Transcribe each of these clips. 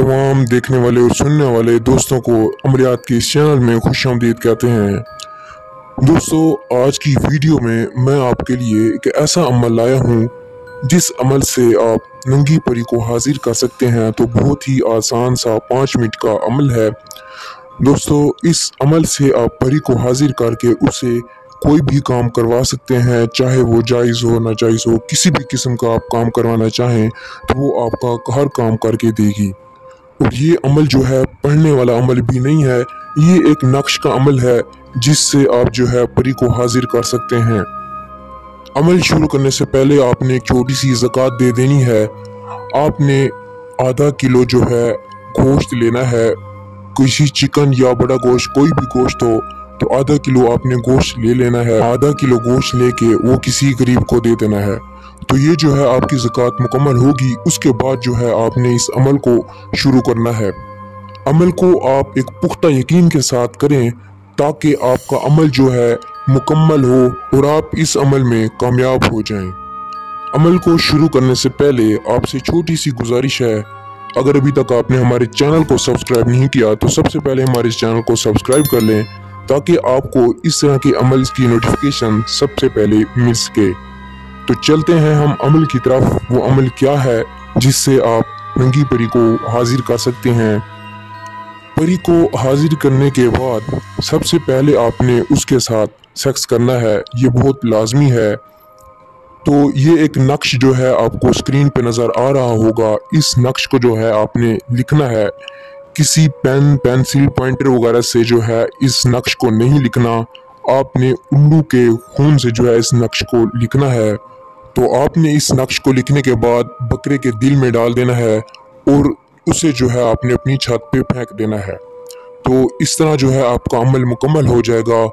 तमाम देखने वाले और सुनने वाले दोस्तों को अमलियात के इस चैनल में खुशामदीद कहते हैं। दोस्तों, आज की वीडियो में मैं आपके लिए एक ऐसा अमल लाया हूँ जिस अमल से आप नंगी परी को हाजिर कर सकते हैं। तो बहुत ही आसान सा 5 मिनट का अमल है। दोस्तों, इस अमल से आप परी को हाजिर करके उसे कोई भी काम करवा सकते हैं, चाहे वो जायज़ हो नाजायज़ हो। किसी भी किस्म का आप काम करवाना चाहें तो वो आपका हर काम करके देगी। और ये अमल जो है पढ़ने वाला अमल भी नहीं है, ये एक नक्श का अमल है जिससे आप जो है परी को हाजिर कर सकते हैं। अमल शुरू करने से पहले आपने एक छोटी सी ज़कात दे देनी है। आपने आधा किलो जो है गोश्त लेना है, किसी चिकन या बड़ा गोश्त, कोई भी गोश्त हो तो आधा किलो आपने गोश्त ले लेना है। आधा किलो गोश्त लेके वो किसी गरीब को दे देना है। तो ये जो है आपकी ज़कात मुकम्मल होगी। उसके बाद जो है आपने इस अमल को शुरू करना है। अमल को आप एक पुख्ता यकीन के साथ करें ताकि आपका अमल जो है मुकम्मल हो और आप इस अमल में कामयाब हो जाएं। अमल को शुरू करने से पहले आपसे छोटी सी गुजारिश है, अगर अभी तक आपने हमारे चैनल को सब्सक्राइब नहीं किया तो सबसे पहले हमारे इस चैनल को सब्सक्राइब कर लें ताकि आपको इस तरह के अमल की नोटिफिकेशन सबसे पहले मिल सके। तो चलते हैं हम अमल की तरफ। वो अमल क्या है जिससे आप नंगी परी को हाजिर कर सकते हैं। परी को हाजिर करने के बाद सबसे पहले आपने उसके साथ सेक्स करना है, ये बहुत लाजमी है। तो ये एक नक्श जो है आपको स्क्रीन पे नज़र आ रहा होगा। इस नक्श को जो है आपने लिखना है। किसी पेन, पेंसिल, पॉइंटर वगैरह से जो है इस नक्श को नहीं लिखना। आपने उल्लू के खून से जो है इस नक्श को लिखना है। तो आपने इस नक्श को लिखने के बाद बकरे के दिल में डाल देना है और उसे जो है आपने अपनी छत पे फेंक देना है। तो इस तरह जो है आपका अमल मुकम्मल हो जाएगा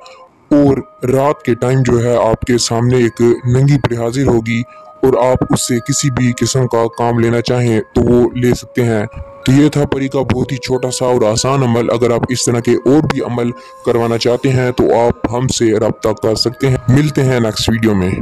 और रात के टाइम जो है आपके सामने एक नंगी परी हाजिर होगी और आप उससे किसी भी किस्म का काम लेना चाहें तो वो ले सकते हैं। तो ये था परी का बहुत ही छोटा सा और आसान अमल। अगर आप इस तरह के और भी अमल करवाना चाहते हैं तो आप हमसे रब्ता कर सकते हैं। मिलते हैं नेक्स्ट वीडियो में।